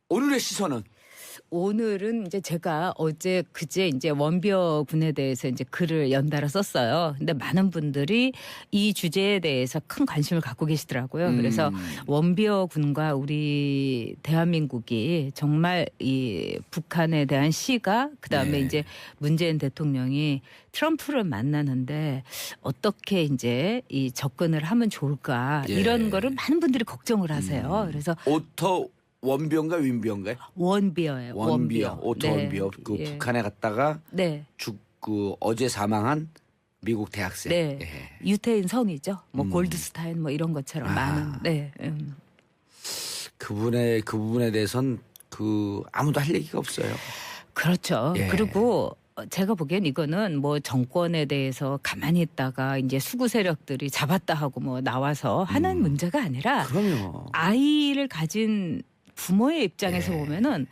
오늘의 시선은 오늘은 이제 제가 그제 이제 원비어 군에 대해서 이제 글을 연달아 썼어요. 근데 많은 분들이 이 주제에 대해서 큰 관심을 갖고 계시더라고요. 그래서 원비어 군과 우리 대한민국이 정말 이 북한에 대한 시가 그다음에 이제 문재인 대통령이 트럼프를 만나는데 어떻게 이제 이 접근을 하면 좋을까 이런 거를 많은 분들이 걱정을 하세요. 그래서 오토 원비어인가 윈비어인가요? 원비어예요. 원비어, 오토 네. 원비어. 그 예. 북한에 갔다가 네. 어제 사망한 미국 대학생. 네. 예. 유태인 성이죠. 뭐 골드스타인 뭐 이런 것처럼 많은. 네. 그 부분에 대해선 아무도 할 얘기가 없어요. 그렇죠. 예. 그리고 제가 보기엔 이거는 뭐 정권에 대해서 가만히 있다가 이제 수구 세력들이 잡았다 하고 뭐 나와서 하는 문제가 아니라 그럼요. 아이를 가진 부모의 입장에서 보면은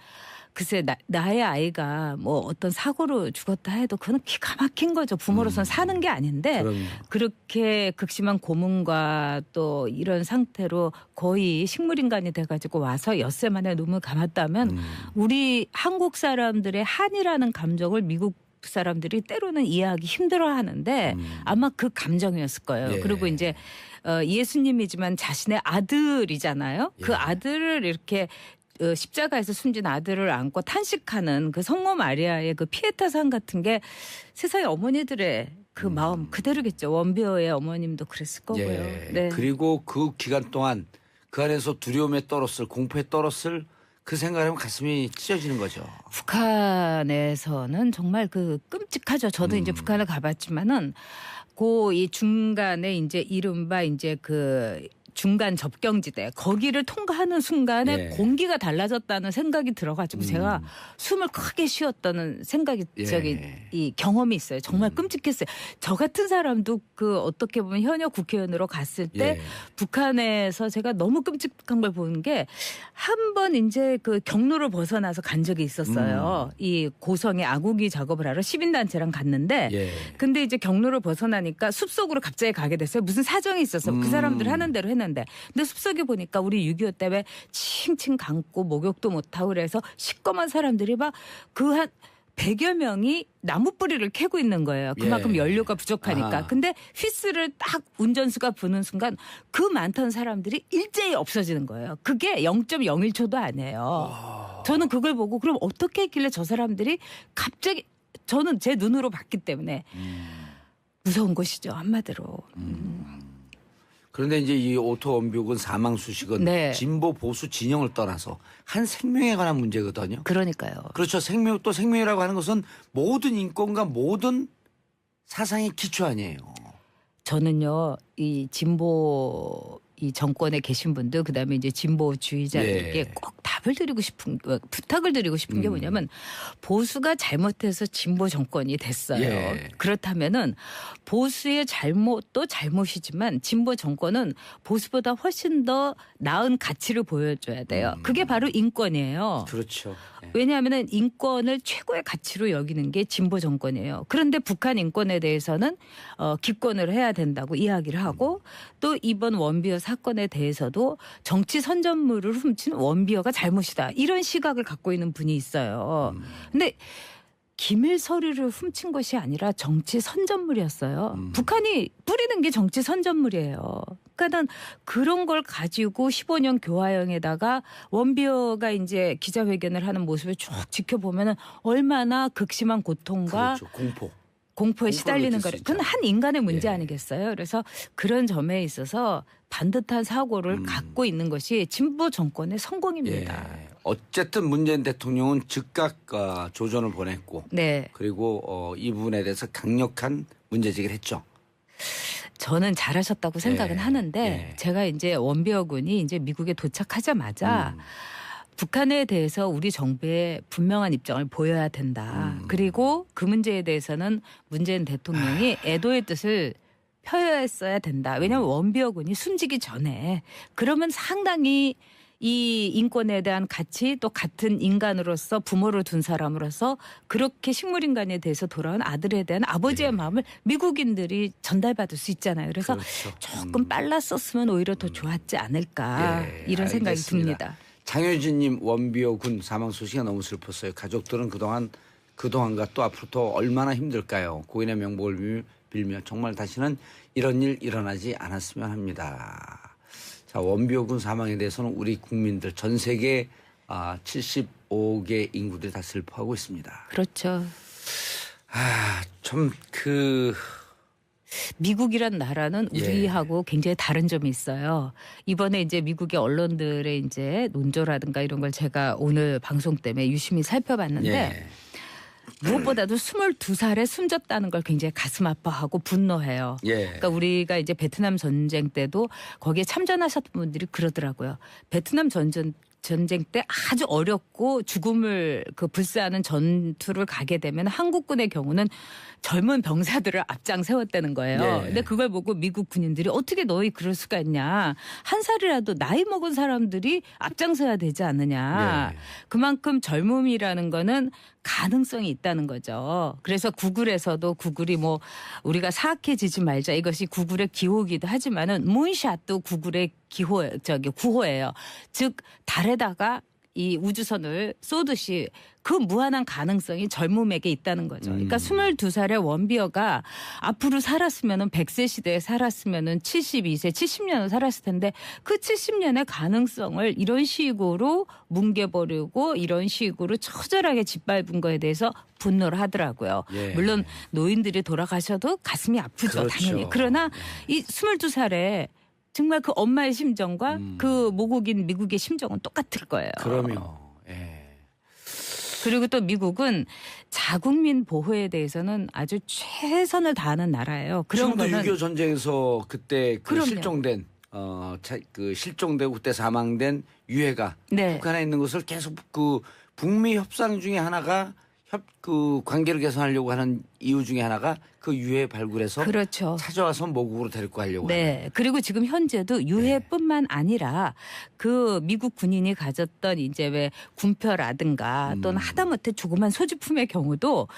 글쎄 나의 아이가 뭐 어떤 사고로 죽었다 해도 그건 기가 막힌 거죠. 부모로서는 사는 게 아닌데 그럼요. 그렇게 극심한 고문과 또 이런 상태로 거의 식물인간이 돼가지고 와서 엿새 만에 눈을 감았다면 우리 한국 사람들의 한이라는 감정을 미국 사람들이 때로는 이해하기 힘들어하는데 아마 그 감정이었을 거예요. 예. 그리고 이제 예수님이지만 자신의 아들이잖아요. 그 아들을 이렇게 십자가에서 숨진 아들을 안고 탄식하는 그 성모 마리아의 그 피에타상 같은 게 세상의 어머니들의 그 마음 그대로겠죠. 원비어의 어머님도 그랬을 거고요. 예. 네. 그리고 그 기간 동안 그 안에서 두려움에 떨었을 공포에 떨었을 그 생각하면 가슴이 찢어지는 거죠. 북한에서는 정말 그 끔찍하죠. 저도 이제 북한을 가봤지만은 이 중간에 이제 이른바 이제 그 중간 접경지대 거기를 통과하는 순간에 예. 공기가 달라졌다는 생각이 들어가지고 제가 숨을 크게 쉬었다는 생각이 이 경험이 있어요. 정말 끔찍했어요. 저 같은 사람도 그 어떻게 보면 현역 국회의원으로 갔을 때 북한에서 제가 너무 끔찍한 걸 보는 게 한 번 이제 그 경로를 벗어나서 간 적이 있었어요. 이 고성에 아구기 작업을 하러 시민단체랑 갔는데 근데 이제 경로를 벗어나니까 숲속으로 갑자기 가게 됐어요. 무슨 사정이 있어서 그 사람들 하는 대로 했는데 근데 숲속에 보니까 우리 6.25 때문에 칭칭 감고 목욕도 못하고 그래서 시꺼먼 사람들이 막 그 한 100여 명이 나무 뿌리를 캐고 있는 거예요. 그만큼 연료가 부족하니까. 근데 휘스를 딱 운전수가 부는 순간 그 많던 사람들이 일제히 없어지는 거예요. 그게 0.01초도 아니에요. 저는 그걸 보고 그럼 어떻게 했길래 저 사람들이 갑자기 저는 제 눈으로 봤기 때문에 무서운 것이죠. 한마디로. 그런데 이제 이 오토 원비어군 사망 소식은 진보 보수 진영을 떠나서 한 생명에 관한 문제거든요. 그러니까요. 그렇죠. 생명이라고 하는 것은 모든 인권과 모든 사상의 기초 아니에요. 저는요, 이 진보 이 정권에 계신 분들 그다음에 이제 진보주의자들에게 꼭 부탁을 드리고 싶은 게 뭐냐면 보수가 잘못해서 진보 정권이 됐어요. 그렇다면은 보수의 잘못도 잘못이지만 진보 정권은 보수보다 훨씬 더 나은 가치를 보여줘야 돼요. 그게 바로 인권이에요. 그렇죠. 왜냐하면 인권을 최고의 가치로 여기는 게 진보 정권이에요. 그런데 북한 인권에 대해서는 기권을 해야 된다고 이야기를 하고 또 이번 원비어 사건에 대해서도 정치 선전물을 훔친 원비어가 잘못이다. 이런 시각을 갖고 있는 분이 있어요. 근데 기밀 서류를 훔친 것이 아니라 정치 선전물이었어요. 북한이 뿌리는 게 정치 선전물이에요. 그러니까 그런 걸 가지고 15년 교화형에다가 원비어가 이제 기자회견을 하는 모습을 쭉 지켜보면 얼마나 극심한 고통과 그렇죠. 공포에 시달리는 느낄 거를. 수 그건 한 인간의 문제 아니겠어요. 그래서 그런 점에 있어서 반듯한 사고를 갖고 있는 것이 진보 정권의 성공입니다. 어쨌든 문재인 대통령은 즉각 조전을 보냈고 그리고 이 부분에 대해서 강력한 문제제기를 했죠. 저는 잘하셨다고 생각은 하는데 제가 이제 원비어 군이 이제 미국에 도착하자마자 북한에 대해서 우리 정부의 분명한 입장을 보여야 된다. 그리고 그 문제에 대해서는 문재인 대통령이 애도의 뜻을 표했어야 된다. 왜냐하면 원비어 군이 숨지기 전에 그러면 상당히 이 인권에 대한 가치 또 같은 인간으로서 부모를 둔 사람으로서 그렇게 식물인간에 대해서 돌아온 아들에 대한 아버지의 마음을 미국인들이 전달받을 수 있잖아요. 그래서 조금 빨랐었으면 오히려 더 좋았지 않을까 이런 생각이 듭니다. 장효진님 원비호 군 사망 소식이 너무 슬펐어요. 가족들은 그동안과 또 앞으로 또 얼마나 힘들까요? 고인의 명복을 빌며 정말 다시는 이런 일 일어나지 않았으면 합니다. 자, 원비호 군 사망에 대해서는 우리 국민들 전 세계 75개 인구들이 다 슬퍼하고 있습니다. 그렇죠. 좀 미국이란 나라는 우리하고 굉장히 다른 점이 있어요. 이번에 이제 미국의 언론들의 이제 논조라든가 이런 걸 제가 오늘 방송 때문에 유심히 살펴봤는데 무엇보다도 22살에 숨졌다는 걸 굉장히 가슴 아파하고 분노해요. 그러니까 우리가 이제 베트남 전쟁 때도 거기에 참전하셨던 분들이 그러더라고요. 베트남 전쟁 때 아주 어렵고 죽음을 불사하는 전투를 가게 되면 한국군의 경우는 젊은 병사들을 앞장 세웠다는 거예요. 근데 그걸 보고 미국 군인들이 어떻게 너희 그럴 수가 있냐. 한 살이라도 나이 먹은 사람들이 앞장서야 되지 않느냐. 그만큼 젊음이라는 거는 가능성이 있다는 거죠. 그래서 구글에서도 구글이 뭐 우리가 사악해지지 말자 이것이 구글의 기호이기도 하지만은 문샷도 구글의 구호예요. 즉 달에다가 이 우주선을 쏘듯이 그 무한한 가능성이 젊음에게 있다는 거죠. 그러니까 22살의 원비어가 앞으로 살았으면은 100세 시대에 살았으면은 72세, 70년을 살았을 텐데 그 70년의 가능성을 이런 식으로 뭉개버리고 이런 식으로 처절하게 짓밟은 거에 대해서 분노를 하더라고요. 물론 노인들이 돌아가셔도 가슴이 아프죠. 그렇죠. 당연히. 그러나 이 22살에 정말 그 엄마의 심정과 그 모국인 미국의 심정은 똑같을 거예요. 그럼요. 그리고 또 미국은 자국민 보호에 대해서는 아주 최선을 다하는 나라예요. 그런 지금도 거는 6.25 전쟁에서 그때 그럼요. 실종된 실종되고 그때 사망된 유해가 북한에 있는 것을 계속 북미 협상 중에 하나가 관계를 개선하려고 하는 이유 중에 하나가 그 유해 발굴해서 그렇죠. 찾아와서 모국으로 데리고 가려고 하는. 그리고 지금 현재도 유해뿐만 아니라 그 미국 군인이 가졌던 이제 왜 군표라든가 또는 하다못해 조그만 소지품의 경우도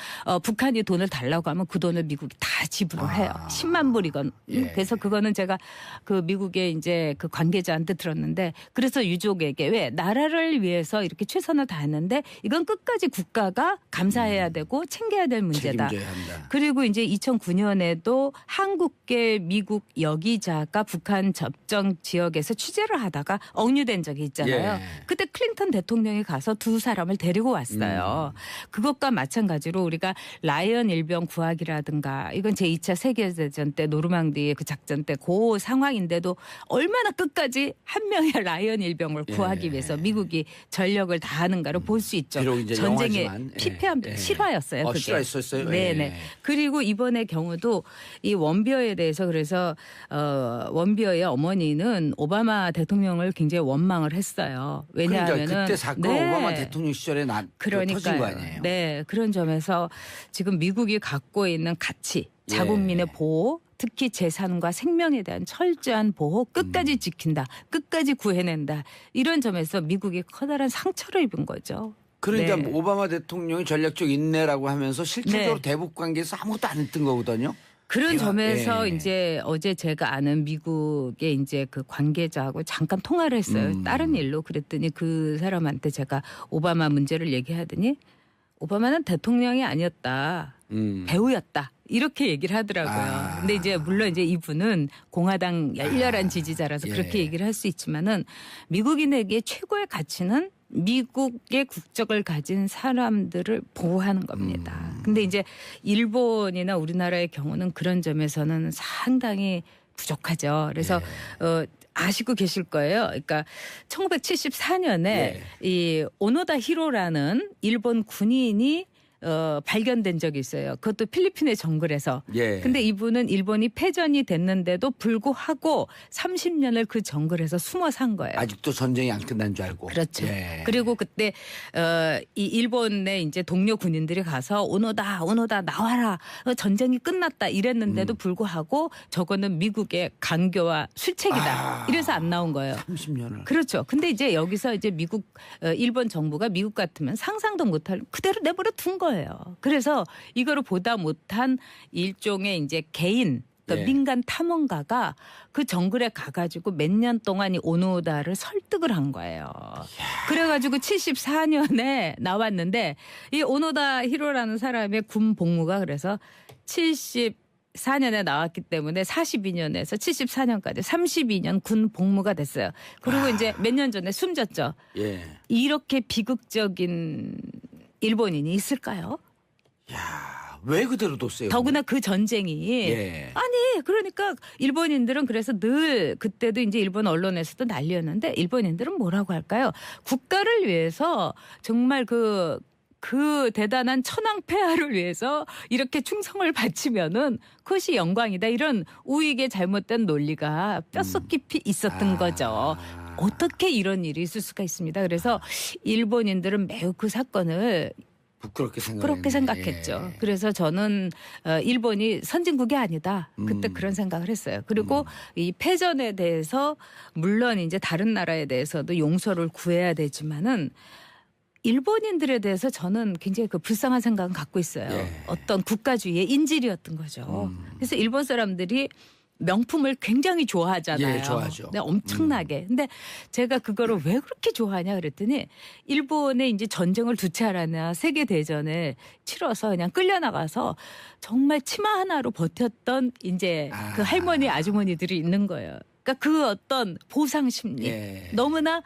북한이 돈을 달라고 하면 그 돈을 미국이 다 지불을 해요. 10만 불이건. 그래서 그거는 제가 그 미국의 이제 그 관계자한테 들었는데 그래서 유족에게 왜 나라를 위해서 이렇게 최선을 다했는데 이건 끝까지 국가가 감사해야 되고 챙겨야 될 문제다. 책임져야 한다. 그리고 이제 2009년에도 한국계 미국 여기자가 북한 접경 지역에서 취재를 하다가 억류된 적이 있잖아요. 그때 클린턴 대통령이 가서 두 사람을 데리고 왔어요. 그것과 마찬가지로 우리가 라이언 일병 구하기라든가 이건 제2차 세계대전 때 노르망디의 그 작전 때 그 상황인데도 얼마나 끝까지 한 명의 라이언 일병을 구하기 위해서 미국이 전력을 다하는가를 볼 수 있죠. 전쟁의 피폐함 실화였어요. 그게. 실화였었어요. 네네. 그리고 이번의 경우도 이 원비어에 대해서 그래서 원비어의 어머니는 오바마 대통령을 굉장히 원망을 했어요. 왜냐하면은 그때 사건 오바마 대통령 시절에 터진 거 아니에요. 네, 그런 점에서 지금 미국이 갖고 있는 가치, 자국민의 보호, 특히 재산과 생명에 대한 철저한 보호 끝까지 지킨다, 끝까지 구해낸다 이런 점에서 미국이 커다란 상처를 입은 거죠. 그러니까 오바마 대통령이 전략적 인내라고 하면서 실질적으로 대북 관계에서 아무것도 안 했던 거거든요. 그런 점에서 이제 어제 제가 아는 미국의 이제 그 관계자하고 잠깐 통화를 했어요. 다른 일로. 그랬더니 그 사람한테 제가 오바마 문제를 얘기하더니 오바마는 대통령이 아니었다. 배우였다. 이렇게 얘기를 하더라고요. 근데 이제 물론 이제 이분은 공화당 열렬한 지지자라서 그렇게 얘기를 할 수 있지만은 미국인에게 최고의 가치는 미국의 국적을 가진 사람들을 보호하는 겁니다. 근데 이제 일본이나 우리나라의 경우는 그런 점에서는 상당히 부족하죠. 그래서 아시고 계실 거예요. 그러니까 1974년에 이 오노다 히로라는 일본 군인이 발견된 적이 있어요. 그것도 필리핀의 정글에서. 근데 이분은 일본이 패전이 됐는데도 불구하고 30년을 그 정글에서 숨어 산 거예요. 아직도 전쟁이 안 끝난 줄 알고. 그렇죠. 그리고 그때 이 일본의 이제 동료 군인들이 가서 오노다 나와라. 전쟁이 끝났다 이랬는데도 불구하고 저거는 미국의 강교와 술책이다. 이래서 안 나온 거예요. 30년을. 그렇죠. 근데 이제 여기서 이제 일본 정부가 미국 같으면 상상도 못할 그대로 내버려 둔 거예요. 그래서 이거를 보다 못한 일종의 이제 개인 어떤 예. 민간 탐험가가 그 정글에 가가지고 몇 년 동안 이 오노다를 설득을 한 거예요. 그래가지고 74년에 나왔는데 이 오노다 히로라는 사람의 군 복무가 그래서 74년에 나왔기 때문에 42년에서 74년까지 32년 군 복무가 됐어요. 그리고 이제 몇 년 전에 숨졌죠. 예. 이렇게 비극적인 일본인이 있을까요? 야, 왜 그대로 뒀어요? 더구나 그 전쟁이 예. 아니 그러니까 일본인들은 그래서 늘 그때도 이제 일본 언론에서도 난리였는데 일본인들은 뭐라고 할까요? 국가를 위해서 정말 그 대단한 천황폐하를 위해서 이렇게 충성을 바치면은 그것이 영광이다. 이런 우익의 잘못된 논리가 뼛속 깊이 있었던 거죠. 어떻게 이런 일이 있을 수가 있습니다. 그래서 일본인들은 매우 그 사건을 부끄럽게 생각했죠. 그래서 저는 일본이 선진국이 아니다. 그때 그런 생각을 했어요. 그리고 이 패전에 대해서 물론 이제 다른 나라에 대해서도 용서를 구해야 되지만은 일본인들에 대해서 저는 굉장히 그 불쌍한 생각은 갖고 있어요. 예. 어떤 국가주의의 인질이었던 거죠. 그래서 일본 사람들이 명품을 굉장히 좋아하잖아요. 예, 좋아하죠. 네, 엄청나게. 근데 제가 그거를 왜 그렇게 좋아하냐 그랬더니 일본에 이제 전쟁을 두 차례나 세계 대전을 치러서 그냥 끌려나가서 정말 치마 하나로 버텼던 이제 그 할머니 아주머니들이 있는 거예요. 그러니까 그 어떤 보상 심리. 예. 너무나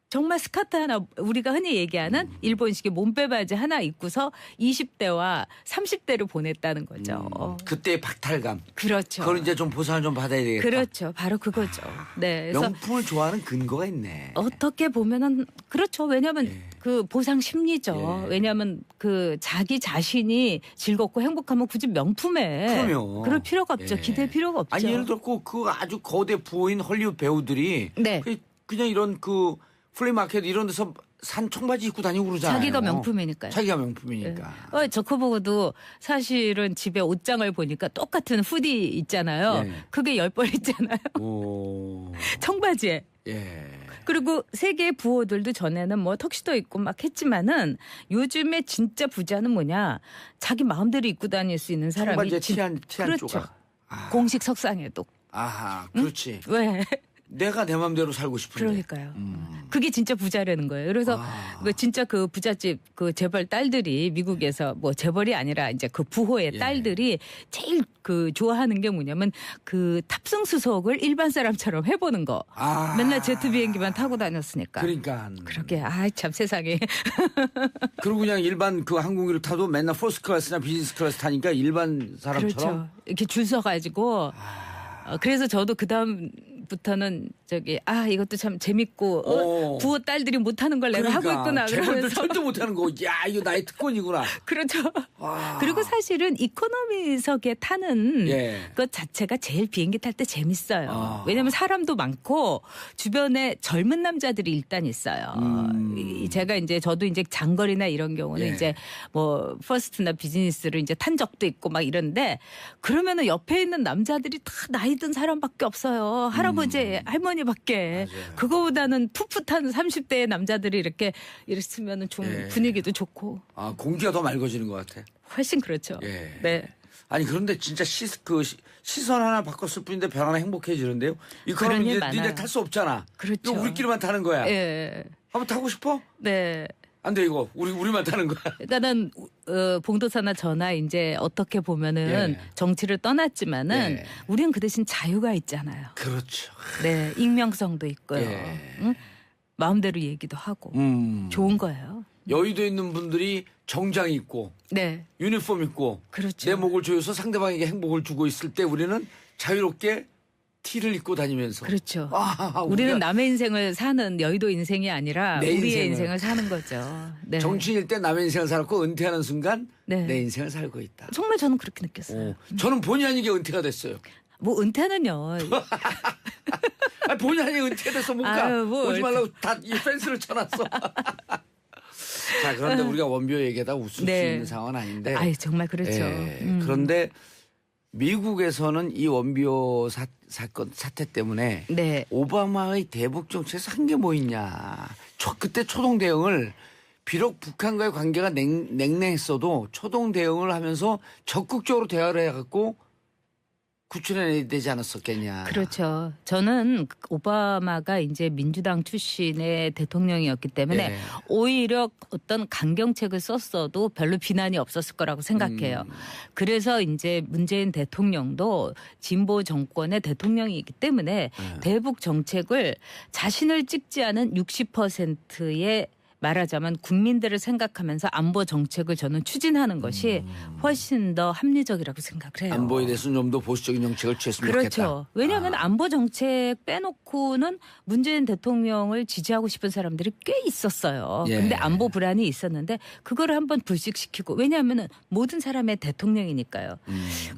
정말 스카트 하나 우리가 흔히 얘기하는 일본식의 몸빼바지 하나 입고서 20대와 30대를 보냈다는 거죠. 그때의 박탈감. 그렇죠. 그걸 이제 좀 보상을 좀 받아야 되겠다. 그렇죠. 바로 그거죠. 네. 그래서 명품을 좋아하는 근거가 있네. 어떻게 보면은 그렇죠. 왜냐하면 예. 그 보상 심리죠. 예. 왜냐하면 그 자기 자신이 즐겁고 행복하면 굳이 명품에 그럼요. 그럴 필요가 없죠. 예. 기댈 필요가 없죠. 아니 예를 들어 그 아주 거대 부호인 헐리우드 배우들이 네. 그냥 이런 그 플리마켓 이런 데서 산 청바지 입고 다니고 그러잖아요. 자기가 명품이니까요. 자기가 명품이니까. 저 그거 보고도 사실은 집에 옷장을 보니까 똑같은 후디 있잖아요. 예. 그게 10벌 있잖아요. 오. 청바지에. 예. 그리고 세계 부호들도 전에는 뭐 턱시도 입고 막 했지만은 요즘에 진짜 부자는 뭐냐. 자기 마음대로 입고 다닐 수 있는 사람이. 청바지에 티안 그렇죠. 조각. 공식 석상에도. 아하, 그렇지. 왜? 내가 내 마음대로 살고 싶은데. 그러니까요. 그게 진짜 부자라는 거예요. 그래서 그 진짜 그 부잣집 그 재벌 딸들이 미국에서 뭐 재벌이 아니라 이제 그 부호의 예. 딸들이 제일 그 좋아하는 게 뭐냐면 그 탑승 수속을 일반 사람처럼 해보는 거. 맨날 제트 비행기만 타고 다녔으니까. 그러니까. 그러게 참 세상에. 그리고 그냥 일반 그 항공기를 타도 맨날 퍼스트 클래스나 비즈니스 클래스 타니까 일반 사람처럼. 그렇죠. 이렇게 줄 서가지고. 그래서 저도 그 다음부터는 이것도 참 재밌고 부호 딸들이 못하는 걸 내가 하고 있구나. 재벌들 그러면서 절대 못하는 거. 야 이거 나의 특권이구나. 그렇죠. 와. 그리고 사실은 이코노미석에 타는 예. 것 자체가 제일 비행기 탈 때 재밌어요. 아. 왜냐하면 사람도 많고 주변에 젊은 남자들이 일단 있어요. 제가 이제 저도 이제 장거리나 이런 경우는 예. 이제 뭐 퍼스트나 비즈니스를 이제 탄 적도 있고 막 이런데 그러면은 옆에 있는 남자들이 다 나이 든 사람밖에 없어요. 할아버지, 할머니밖에. 맞아요. 그거보다는 풋풋한 30대의 남자들이 이렇게 이랬으면은 좀 예. 분위기도 좋고 공기가 더 맑아지는 것 같아. 훨씬 그렇죠. 예. 네. 아니 그런데 진짜 시선 하나 바꿨을 뿐인데 별 하나 행복해지는데요. 그런 이거는 일 이제 많아요. 니네 탈 수 없잖아. 그렇죠. 이거 우리끼리만 타는 거야. 예. 한번 타고 싶어? 네. 안 돼 이거 우리만 타는 거야. 일단은 봉도사나 저나 이제 어떻게 보면은 예. 정치를 떠났지만은 예. 우리는 그 대신 자유가 있잖아요. 그렇죠. 네, 익명성도 있고요. 예. 응? 마음대로 얘기도 하고 좋은 거예요. 여의도에 있는 분들이 정장 입고 네, 유니폼 입고 그렇죠. 내 목을 조여서 상대방에게 행복을 주고 있을 때 우리는 자유롭게 티를 입고 다니면서 그렇죠. 우리가 우리는 남의 인생을 사는 여의도 인생이 아니라 내 우리의 인생을. 인생을 사는 거죠. 네. 정치인일 때 남의 인생을 살고 은퇴하는 순간 네. 내 인생을 살고 있다. 정말 저는 그렇게 느꼈어요. 저는 본의 아니게 은퇴가 됐어요. 뭐 은퇴는요. 본의 아니게 은퇴돼서 못 가. 아유, 뭐 오지 말라고 다 이 펜스를 쳐놨어. 자 그런데 우리가 원비어 얘기하다 웃을 수 네. 있는 상황은 아닌데. 아유 정말 그렇죠. 예, 그런데 미국에서는 이 원비어 사건 사태 때문에 네. 오바마의 대북 정책에서 한 게 뭐 있냐. 그때 초동 대응을 비록 북한과의 관계가 냉랭했어도 초동 대응을 하면서 적극적으로 대화를 해갖고 구출해내야 되지 않았었겠냐. 그렇죠. 저는 오바마가 이제 민주당 출신의 대통령이었기 때문에 예. 오히려 어떤 강경책을 썼어도 별로 비난이 없었을 거라고 생각해요. 그래서 이제 문재인 대통령도 진보 정권의 대통령이기 때문에 대북 정책을 자신을 찍지 않은 60%의 말하자면 국민들을 생각하면서 안보 정책을 저는 추진하는 것이 훨씬 더 합리적이라고 생각을 해요. 안보에 대해서는 좀 더 보수적인 정책을 취했으면 그렇죠. 좋겠다. 왜냐하면 안보 정책 빼놓고는 문재인 대통령을 지지하고 싶은 사람들이 꽤 있었어요. 예. 근데 안보 불안이 있었는데 그거를 한번 불식시키고 왜냐하면 모든 사람의 대통령이니까요.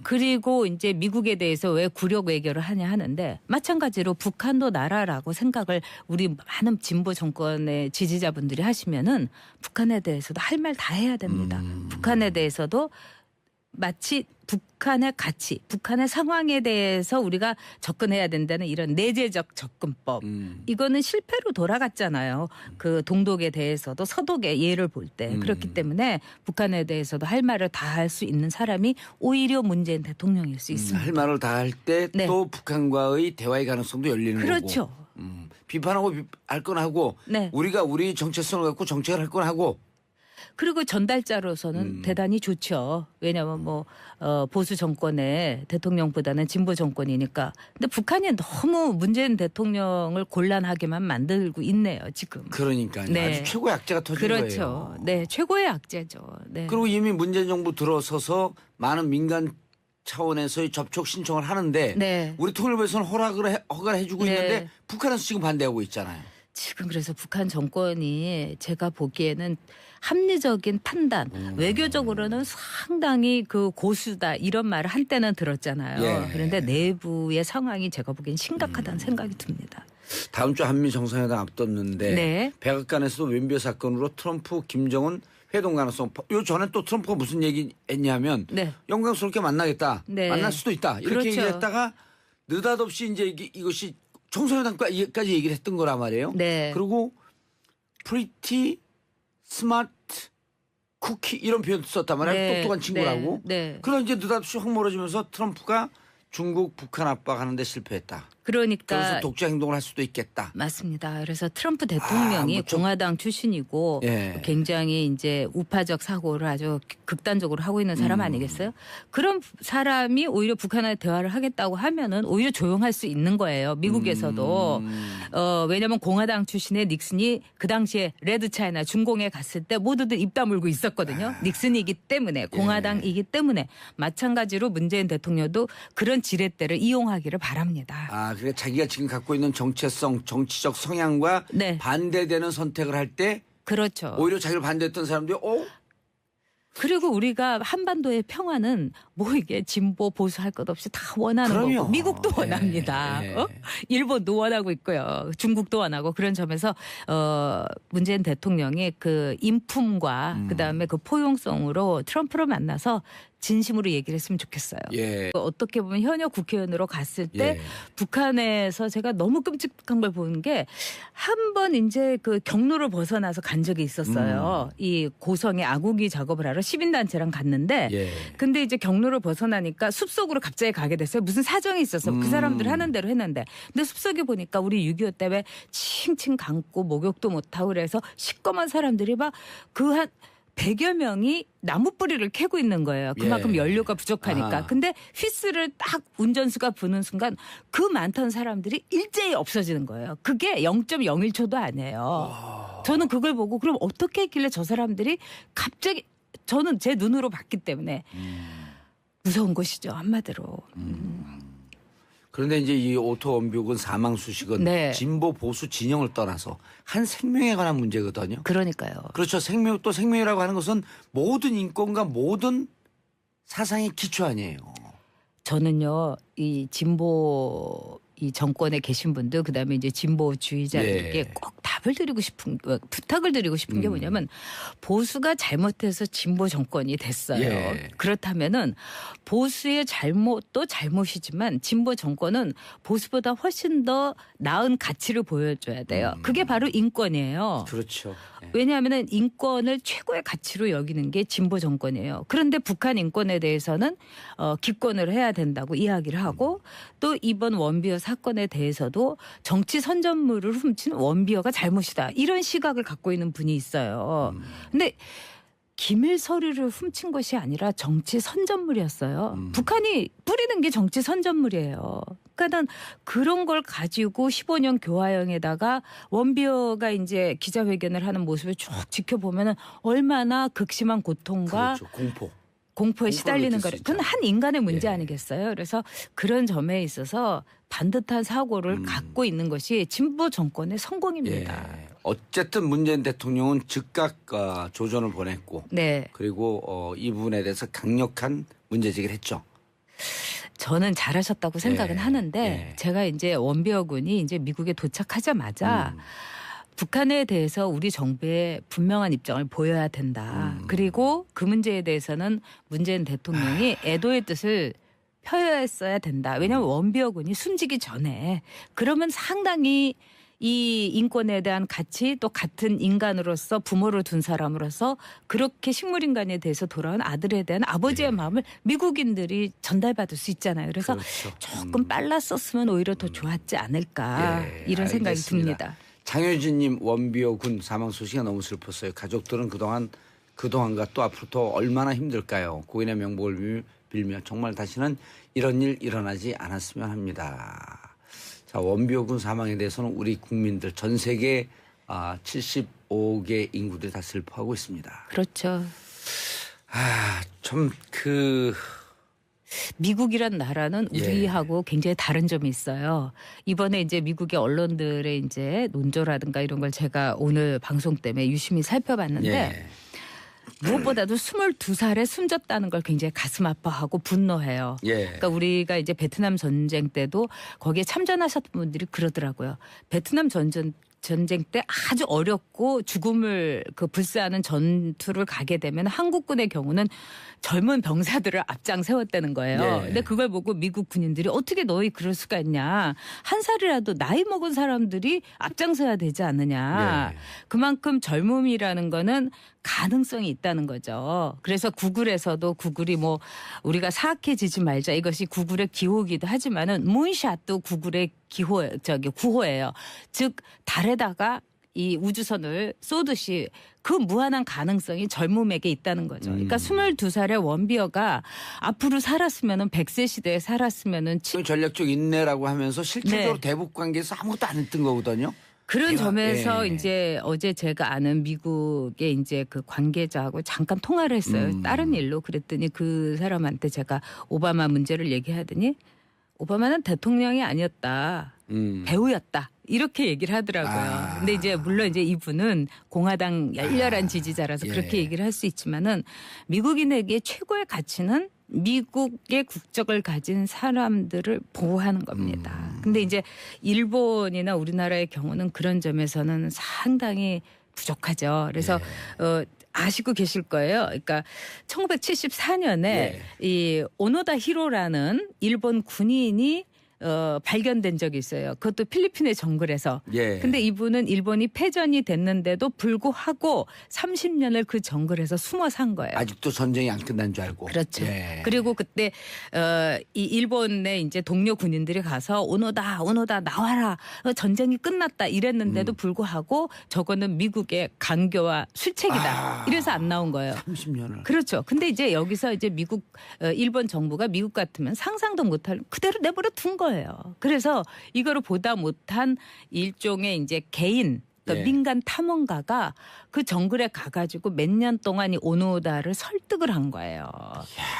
그리고 이제 미국에 대해서 왜 굴욕 외교를 하냐 하는데 마찬가지로 북한도 나라라고 생각을 우리 많은 진보 정권의 지지자분들이 하시면은 북한에 대해서도 할 말 다 해야 됩니다. 북한에 대해서도 마치 북한의 가치, 북한의 상황에 대해서 우리가 접근해야 된다는 이런 내재적 접근법. 이거는 실패로 돌아갔잖아요. 그 동독에 대해서도 서독의 예를 볼 때. 그렇기 때문에 북한에 대해서도 할 말을 다 할 수 있는 사람이 오히려 문재인 대통령일 수 있습니다. 할 말을 다 할 때 또 네. 북한과의 대화의 가능성도 열리는 그렇죠. 거고. 비판하고 할 건 하고 네. 우리가 우리 정체성을 갖고 정책을 할 건 하고. 그리고 전달자로서는 대단히 좋죠. 왜냐하면 뭐 보수 정권의 대통령보다는 진보 정권이니까. 근데 북한이 너무 문재인 대통령을 곤란하게만 만들고 있네요. 지금. 그러니까요. 네. 아주 최고의 악재가 터진 그렇죠. 거예요. 네, 최고의 악재죠. 네. 그리고 이미 문재인 정부 들어서서 많은 민간 차원에서의 접촉 신청을 하는데 네. 우리 통일부에서는 허가해주고 네. 있는데 북한에서 지금 반대하고 있잖아요. 지금 그래서 북한 정권이 제가 보기에는 합리적인 판단, 외교적으로는 상당히 그 고수다 이런 말을 한때는 들었잖아요. 예. 그런데 내부의 상황이 제가 보기엔 심각하다는 생각이 듭니다. 다음 주 한미 정상회담 앞뒀는데 네. 백악관에서도 웬비어 사건으로 트럼프, 김정은 회동 가능성. 요 전에 또 트럼프가 무슨 얘기했냐면 네. 영광스럽게 만나겠다. 네. 만날 수도 있다. 이렇게 그렇죠. 얘기했다가 느닷없이 이제 이것이 정상회담까지 얘기를 했던 거란 말이에요. 네. 그리고 프리티 스마트 쿠키 이런 표현도 썼단 말이에요. 네. 똑똑한 친구라고. 네. 그러다 이제 느닷없이 확 멀어지면서 트럼프가 중국, 북한 압박하는데 실패했다. 그러니까 그래서 독자 행동을 할 수도 있겠다. 맞습니다. 그래서 트럼프 대통령이 공화당 출신이고 예. 굉장히 이제 우파적 사고를 아주 극단적으로 하고 있는 사람 아니겠어요? 그런 사람이 오히려 북한에 대화를 하겠다고 하면은 오히려 조용할 수 있는 거예요. 미국에서도. 왜냐하면 공화당 출신의 닉슨이 그 당시에 레드 차이나 중공에 갔을 때 모두들 입 다물고 있었거든요. 닉슨이기 때문에 공화당이기 때문에 마찬가지로 문재인 대통령도 그런 지렛대를 이용하기를 바랍니다. 그러니까 자기가 지금 갖고 있는 정체성, 정치적 성향과 네. 반대되는 선택을 할 때 그렇죠. 오히려 자기를 반대했던 사람들이 그리고 우리가 한반도의 평화는 뭐 이게 진보 보수 할 것 없이 다 원하는 그럼요. 거고 미국도 원합니다. 예. 일본도 원하고 있고요. 중국도 원하고 그런 점에서 문재인 대통령이 그 인품과 그다음에 그 포용성으로 트럼프를 만나서 진심으로 얘기를 했으면 좋겠어요. 예. 어떻게 보면 현역 국회의원으로 갔을 때 예. 북한에서 제가 너무 끔찍한 걸 보는 게 한 번 이제 그 경로를 벗어나서 간 적이 있었어요. 이 고성에 아구기 작업을 하러 시민단체랑 갔는데 예. 근데 이제 경로를 벗어나니까 숲속으로 갑자기 가게 됐어요. 무슨 사정이 있어서 그 사람들 하는 대로 했는데 근데 숲속에 보니까 우리 6.25 때문에 칭칭 감고 목욕도 못하고 그래서 시꺼먼 사람들이 막 그 한 100여 명이 나무 뿌리를 캐고 있는 거예요. 그만큼 예. 연료가 부족하니까. 근데 휘스를 딱 운전수가 부는 순간 그 많던 사람들이 일제히 없어지는 거예요. 그게 0.01초도 아니에요. 저는 그걸 보고 그럼 어떻게 했길래 저 사람들이 갑자기 저는 제 눈으로 봤기 때문에 무서운 것이죠. 한마디로. 그런데 이제 이 오토 원벽은 사망 수식은 네. 진보 보수 진영을 떠나서 한 생명에 관한 문제거든요. 그러니까요. 그렇죠. 생명 또 생명이라고 하는 것은 모든 인권과 모든 사상의 기초 아니에요. 저는요, 이 진보 이 정권에 계신 분들 그다음에 이제 진보주의자들에게 예. 꼭 답을 드리고 싶은 부탁을 드리고 싶은 게 뭐냐면 보수가 잘못해서 진보 정권이 됐어요. 예. 그렇다면은 보수의 잘못도 잘못이지만 진보 정권은 보수보다 훨씬 더 나은 가치를 보여줘야 돼요. 그게 바로 인권이에요. 그렇죠. 예. 왜냐하면 인권을 최고의 가치로 여기는 게 진보 정권이에요. 그런데 북한 인권에 대해서는 기권을 해야 된다고 이야기를 하고 또 이번 원비어 사건에 대해서도 정치 선전물을 훔친 원비어가 잘못이다. 이런 시각을 갖고 있는 분이 있어요. 근데 기밀 서류를 훔친 것이 아니라 정치 선전물이었어요. 북한이 뿌리는 게 정치 선전물이에요. 그러니까는 그런 걸 가지고 15년 교화형에다가 원비어가 이제 기자회견을 하는 모습을 쭉 지켜보면은 얼마나 극심한 고통과 그렇죠. 공포. 공포에 시달리는 느낄 수 거를 있죠. 그건 한 인간의 문제 예. 아니겠어요? 그래서 그런 점에 있어서 반듯한 사고를 갖고 있는 것이 진보 정권의 성공입니다. 예. 어쨌든 문재인 대통령은 즉각 조전을 보냈고 네. 그리고 이 부분에 대해서 강력한 문제제기를 했죠. 저는 잘하셨다고 생각은 예. 하는데 예. 제가 이제 원비어 군이 이제 미국에 도착하자마자 북한에 대해서 우리 정부의 분명한 입장을 보여야 된다. 그리고 그 문제에 대해서는 문재인 대통령이 애도의 뜻을 표했어야 된다. 왜냐하면 원비어 군이 숨지기 전에 그러면 상당히 이 인권에 대한 가치 또 같은 인간으로서 부모를 둔 사람으로서 그렇게 식물인간에 대해서 돌아온 아들에 대한 아버지의 마음을 미국인들이 전달받을 수 있잖아요. 그래서 그렇죠. 조금 빨랐었으면 오히려 더 좋았지 않을까 예, 이런 생각이 알겠습니다. 듭니다. 장효진님 원비어 군 사망 소식이 너무 슬펐어요. 가족들은 그동안과 또 앞으로 얼마나 힘들까요? 고인의 명복을 빌며 정말 다시는 이런 일 일어나지 않았으면 합니다. 자, 원비어 군 사망에 대해서는 우리 국민들 전 세계 75개 인구들이 다 슬퍼하고 있습니다. 그렇죠. 좀 미국이란 나라는 예. 우리하고 굉장히 다른 점이 있어요. 이번에 이제 미국의 언론들의 이제 논조라든가 이런 걸 제가 오늘 방송 때문에 유심히 살펴봤는데 예. 무엇보다도 22살에 숨졌다는 걸 굉장히 가슴 아파하고 분노해요. 예. 그러니까 우리가 이제 베트남 전쟁 때도 거기에 참전하셨던 분들이 그러더라고요. 베트남 전쟁 때 아주 어렵고 죽음을 불사하는 전투를 가게 되면 한국군의 경우는 젊은 병사들을 앞장 세웠다는 거예요. 예. 근데 그걸 보고 미국 군인들이 어떻게 너희 그럴 수가 있냐. 한 살이라도 나이 먹은 사람들이 앞장서야 되지 않느냐. 예. 그만큼 젊음이라는 거는 가능성이 있다는 거죠. 그래서 구글에서도 구글이 뭐 우리가 사악해지지 말자 이것이 구글의 기호이기도 하지만은 문샷도 구글의 구호예요. 즉 달에다가 이 우주선을 쏘듯이 그 무한한 가능성이 젊음에게 있다는 거죠. 그러니까 22살의 원비어가 앞으로 살았으면은 100세 시대에 살았으면은 전략적 인내라고 하면서 실질적으로 네. 대북 관계에서 아무것도 안 했던 거거든요. 그런 점에서 예. 이제 어제 제가 아는 미국의 이제 그 관계자하고 잠깐 통화를 했어요. 다른 일로 그랬더니 그 사람한테 제가 오바마 문제를 얘기하더니 오바마는 대통령이 아니었다. 배우였다. 이렇게 얘기를 하더라고요. 근데 이제 물론 이제 이분은 공화당 열렬한 지지자라서 예. 그렇게 얘기를 할 수 있지만은 미국인에게 최고의 가치는 미국의 국적을 가진 사람들을 보호하는 겁니다. 근데 이제 일본이나 우리나라의 경우는 그런 점에서는 상당히 부족하죠. 그래서 아시고 계실 거예요. 그러니까 1974년에 예. 이 오노다 히로라는 일본 군인이 발견된 적이 있어요. 그것도 필리핀의 정글에서. 예. 근데 이분은 일본이 패전이 됐는데도 불구하고 30년을 그 정글에서 숨어 산 거예요. 아직도 전쟁이 안 끝난 줄 알고. 그렇죠. 예. 그리고 그때 이 일본의 이제 동료 군인들이 가서 오노다 나와라. 전쟁이 끝났다 이랬는데도 불구하고 저거는 미국의 강교와 술책이다. 이래서 안 나온 거예요. 30년을. 그렇죠. 근데 이제 여기서 이제 일본 정부가 미국 같으면 상상도 못할 그대로 내버려 둔 거예요. 그래서 이거를 보다 못한 일종의 이제 개인 그러니까 예. 민간 탐험가가 그 정글에 가가지고 몇 년 동안 이 오노다를 설득을 한 거예요.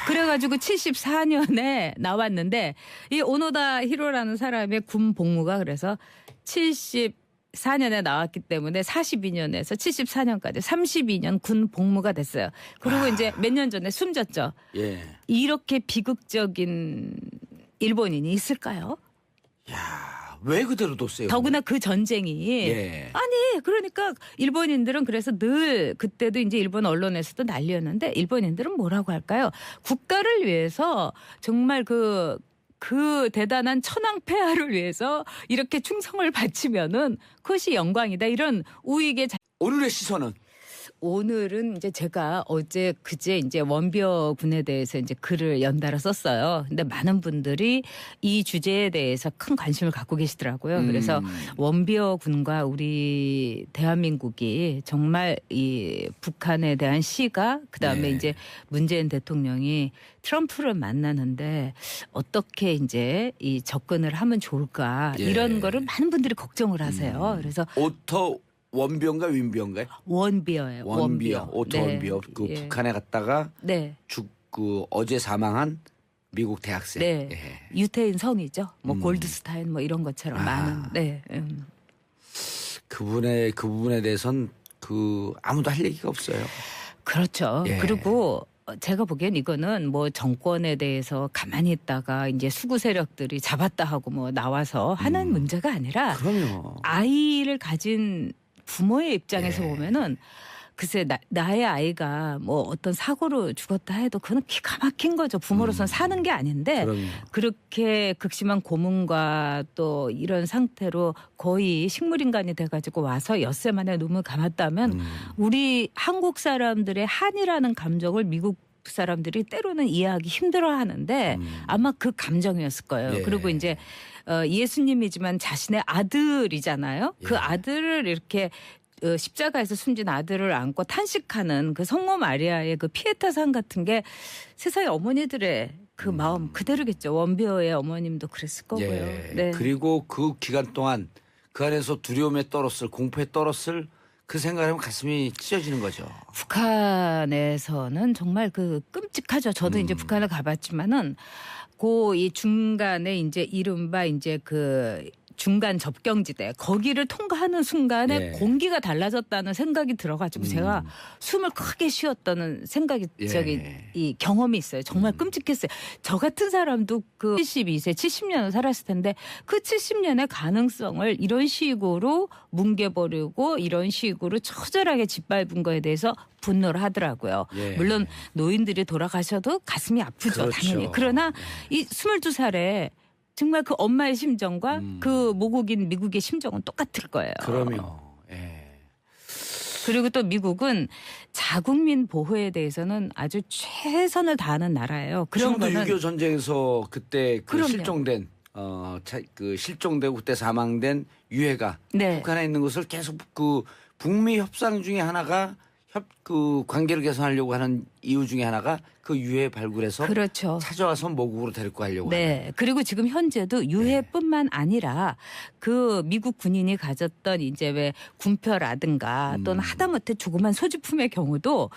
그래가지고 74년에 나왔는데 이 오노다 히로라는 사람의 군 복무가 그래서 74년에 나왔기 때문에 42년에서 74년까지 32년 군 복무가 됐어요. 그리고 이제 몇 년 전에 숨졌죠. 예. 이렇게 비극적인 일본인이 있을까요? 야, 왜 그대로 뒀어요? 더구나 그 전쟁이 예. 아니 그러니까 일본인들은 그래서 늘 그때도 이제 일본 언론에서도 난리였는데 일본인들은 뭐라고 할까요? 국가를 위해서 정말 그 대단한 천황폐하를 위해서 이렇게 충성을 바치면은 그것이 영광이다 이런 우익의 오늘의 시선은 오늘은 이제 제가 그제 이제 원비어 군에 대해서 이제 글을 연달아 썼어요. 근데 많은 분들이 이 주제에 대해서 큰 관심을 갖고 계시더라고요. 그래서 원비어 군과 우리 대한민국이 정말 이 북한에 대한 시가 그다음에 네. 이제 문재인 대통령이 트럼프를 만나는데 어떻게 이제 이 접근을 하면 좋을까 예. 이런 거를 많은 분들이 걱정을 하세요. 그래서 오토 원비어인가 윈비어인가요? 원비어예요. 원비어, 오토 네. 원비어. 그 예. 북한에 갔다가 네. 어제 사망한 미국 대학생. 네. 예. 유태인 성이죠. 뭐 골드스타인 뭐 이런 것처럼 많은. 네. 그 부분에 대해선 아무도 할 얘기가 없어요. 그렇죠. 예. 그리고 제가 보기엔 이거는 뭐 정권에 대해서 가만히 있다가 이제 수구 세력들이 잡았다 하고 뭐 나와서 하는 문제가 아니라 그럼요. 아이를 가진 부모의 입장에서 예. 보면은 글쎄 나의 아이가 뭐 어떤 사고로 죽었다 해도 그건 기가 막힌 거죠. 부모로서는 사는 게 아닌데 그럼요. 그렇게 극심한 고문과 또 이런 상태로 거의 식물인간이 돼가지고 와서 엿새 만에 눈을 감았다면 우리 한국 사람들의 한이라는 감정을 미국 사람들이 때로는 이해하기 힘들어하는데 아마 그 감정이었을 거예요. 예. 그리고 이제 예수님이지만 자신의 아들이잖아요. 그 예. 아들을 이렇게 십자가에서 숨진 아들을 안고 탄식하는 그 성모 마리아의 그 피에타상 같은 게 세상의 어머니들의 그 마음 그대로겠죠. 원비어의 어머님도 그랬을 거고요. 예. 네. 그리고 그 기간 동안 그 안에서 두려움에 떨었을 공포에 떨었을 그 생각하면 가슴이 찢어지는 거죠. 북한에서는 정말 그 끔찍하죠. 저도 이제 북한을 가봤지만은 이 중간에 이제 이른바 이제 그 중간 접경지대 거기를 통과하는 순간에 예. 공기가 달라졌다는 생각이 들어가지고 제가 숨을 크게 쉬었다는 생각이 예. 이 경험이 있어요. 정말 끔찍했어요. 저 같은 사람도 그 72세 70년을 살았을 텐데 그 70년의 가능성을 이런 식으로 뭉개버리고 이런 식으로 처절하게 짓밟은 거에 대해서 분노를 하더라고요. 예. 물론 노인들이 돌아가셔도 가슴이 아프죠. 그렇죠. 당연히. 그러나 이 22살에 정말 그 엄마의 심정과 그 모국인 미국의 심정은 똑같을 거예요. 그럼요. 예. 그리고 또 미국은 자국민 보호에 대해서는 아주 최선을 다하는 나라예요. 그런 지금도 거는 6.25 전쟁에서 그때 그럼요. 실종된 실종되고 그때 사망된 유해가 네. 북한에 있는 것을 계속 북미 협상 중에 하나가 관계를 개선하려고 하는 이유 중에 하나가 그 유해 발굴해서 그렇죠. 찾아와서 모국으로 데리고 가려고 하는. 네. 그리고 지금 현재도 유해뿐만 아니라 그 미국 군인이 가졌던 이제 왜 군표라든가 또는 하다못해 조그만 소지품의 경우도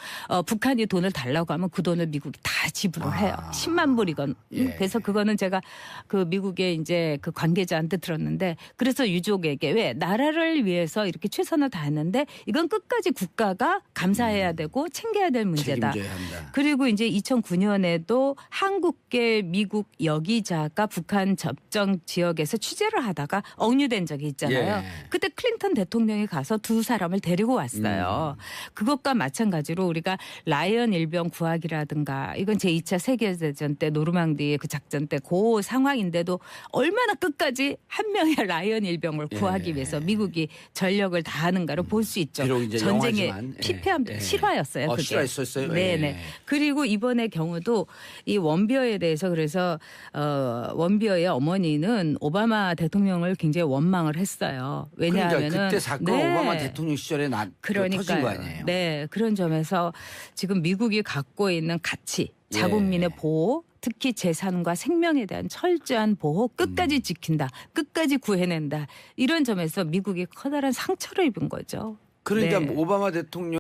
북한이 돈을 달라고 하면 그 돈을 미국이 다 지불을 해요. 10만 불이건. 예. 그래서 그거는 제가 그 미국의 이제 그 관계자한테 들었는데 그래서 유족에게 왜 나라를 위해서 이렇게 최선을 다했는데 이건 끝까지 국가가 감사해야 되고 챙겨야 될 문제다. 책임져야 한다. 그리고 이제 2009년에도 한국계 미국 여기자가 북한 접경 지역에서 취재를 하다가 억류된 적이 있잖아요. 예. 그때 클린턴 대통령이 가서 두 사람을 데리고 왔어요. 그것과 마찬가지로 우리가 라이언 일병 구하기라든가 이건 제2차 세계대전 때 노르망디의 그 작전 때 그 상황인데도 얼마나 끝까지 한 명의 라이언 일병을 구하기 예. 위해서 미국이 전력을 다하는가를 볼 수 있죠. 비록 이제 전쟁의 영화지만, 예. 피폐함 예. 실화였어요. 그게. 실화였었어요? 네네. 예. 그리고 이번의 경우도 이 원비어에 대해서 그래서 원비어의 어머니는 오바마 대통령을 굉장히 원망을 했어요. 왜냐하면은 그러니까 그때 사건 오바마 대통령 시절에 터진 거 그러니까요. 아니에요. 네, 그런 점에서 지금 미국이 갖고 있는 가치, 예. 자국민의 보호, 특히 재산과 생명에 대한 철저한 보호 끝까지 지킨다, 끝까지 구해낸다 이런 점에서 미국이 커다란 상처를 입은 거죠. 그러니까 네. 오바마 대통령